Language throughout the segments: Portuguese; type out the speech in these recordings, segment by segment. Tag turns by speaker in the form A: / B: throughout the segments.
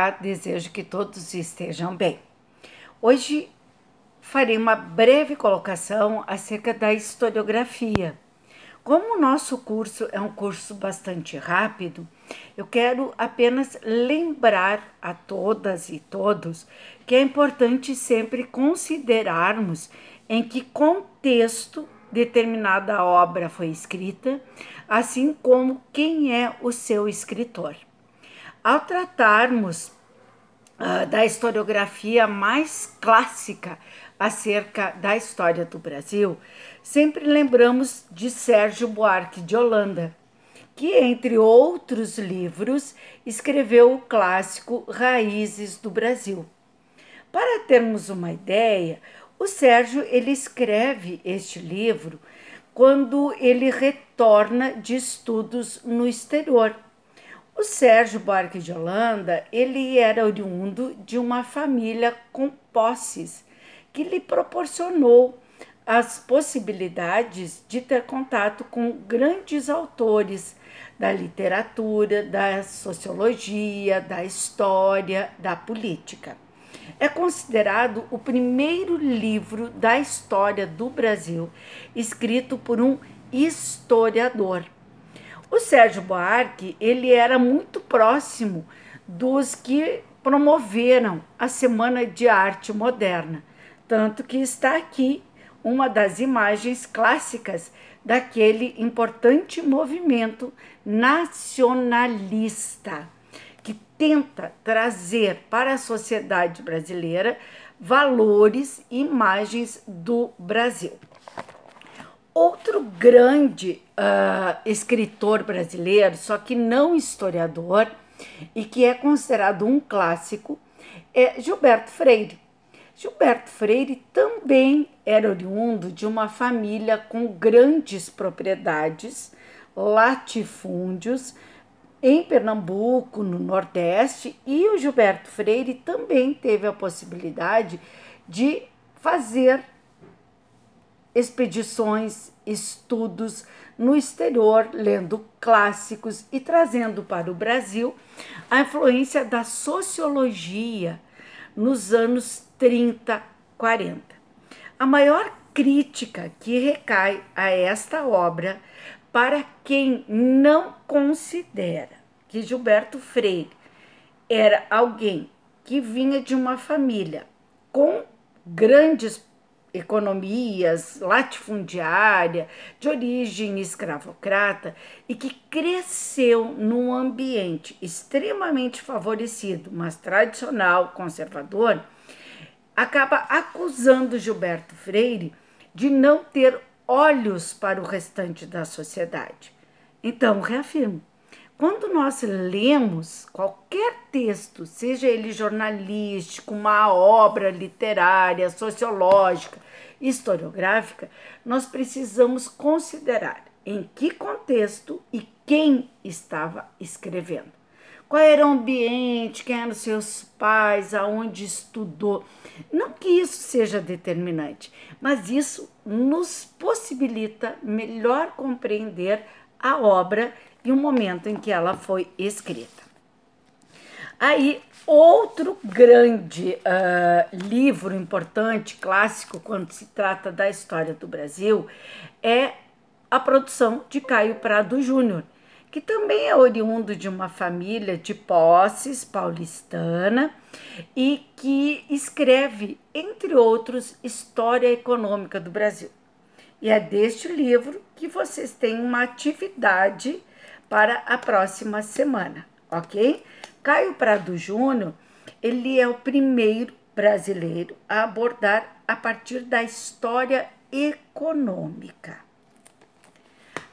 A: Desejo que todos estejam bem. Hoje farei uma breve colocação acerca da historiografia. Como o nosso curso é um curso bastante rápido, eu quero apenas lembrar a todas e todos que é importante sempre considerarmos em que contexto determinada obra foi escrita, assim como quem é o seu escritor. Ao tratarmos da historiografia mais clássica acerca da história do Brasil, sempre lembramos de Sérgio Buarque de Holanda, que, entre outros livros, escreveu o clássico Raízes do Brasil. Para termos uma ideia, o Sérgio ele escreve este livro quando ele retorna de estudos no exterior. O Sérgio Buarque de Holanda, ele era oriundo de uma família com posses, que lhe proporcionou as possibilidades de ter contato com grandes autores da literatura, da sociologia, da história, da política. É considerado o primeiro livro da história do Brasil escrito por um historiador. O Sérgio Buarque, ele era muito próximo dos que promoveram a Semana de Arte Moderna, tanto que está aqui uma das imagens clássicas daquele importante movimento nacionalista que tenta trazer para a sociedade brasileira valores e imagens do Brasil. Outro grande escritor brasileiro, só que não historiador, e que é considerado um clássico, é Gilberto Freire. Gilberto Freire também era oriundo de uma família com grandes propriedades, latifúndios, em Pernambuco, no Nordeste, e o Gilberto Freire também teve a possibilidade de fazer expedições, estudos no exterior, lendo clássicos e trazendo para o Brasil a influência da sociologia nos anos 30, 40. A maior crítica que recai a esta obra para quem não considera que Gilberto Freire era alguém que vinha de uma família com grandes economias, latifundiária, de origem escravocrata e que cresceu num ambiente extremamente favorecido, mas tradicional, conservador, acaba acusando Gilberto Freire de não ter olhos para o restante da sociedade. Então, reafirmo, quando nós lemos qualquer texto, seja ele jornalístico, uma obra literária, sociológica, historiográfica, nós precisamos considerar em que contexto e quem estava escrevendo. Qual era o ambiente, quem eram seus pais, aonde estudou. Não que isso seja determinante, mas isso nos possibilita melhor compreender a obra e o momento em que ela foi escrita. Aí, outro grande livro importante, clássico, quando se trata da história do Brasil, é a produção de Caio Prado Júnior, que também é oriundo de uma família de posses paulistana e que escreve, entre outros, História Econômica do Brasil. E é deste livro que vocês têm uma atividade para a próxima semana, ok? Caio Prado Júnior, ele é o primeiro brasileiro a abordar a partir da história econômica.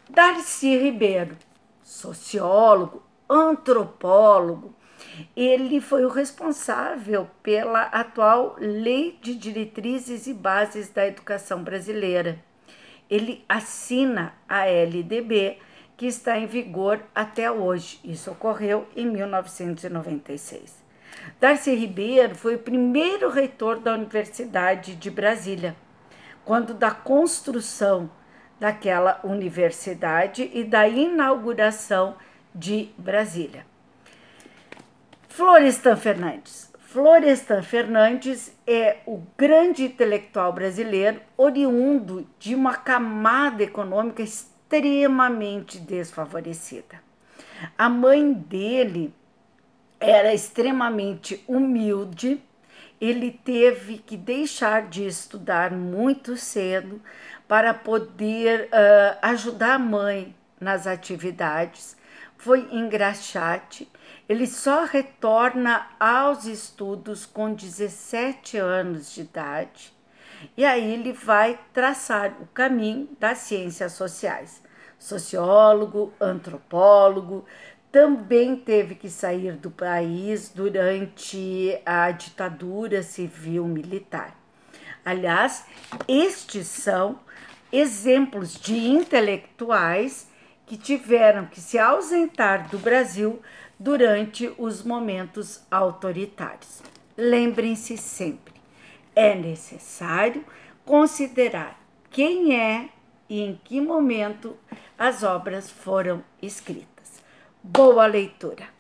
A: Darcy Ribeiro, sociólogo, antropólogo, ele foi o responsável pela atual Lei de Diretrizes e Bases da Educação Brasileira. Ele assina a LDB, que está em vigor até hoje. Isso ocorreu em 1996. Darcy Ribeiro foi o primeiro reitor da Universidade de Brasília, quando da construção daquela universidade e da inauguração de Brasília. Florestan Fernandes. Florestan Fernandes é o grande intelectual brasileiro oriundo de uma camada econômica extremamente desfavorecida. A mãe dele era extremamente humilde, ele teve que deixar de estudar muito cedo para poder ajudar a mãe nas atividades. Foi engraxate. Ele só retorna aos estudos com 17 anos de idade e aí ele vai traçar o caminho das ciências sociais. Sociólogo, antropólogo, também teve que sair do país durante a ditadura civil-militar. Aliás, estes são exemplos de intelectuais que tiveram que se ausentar do Brasil durante os momentos autoritários. Lembrem-se sempre, é necessário considerar quem é e em que momento as obras foram escritas. Boa leitura!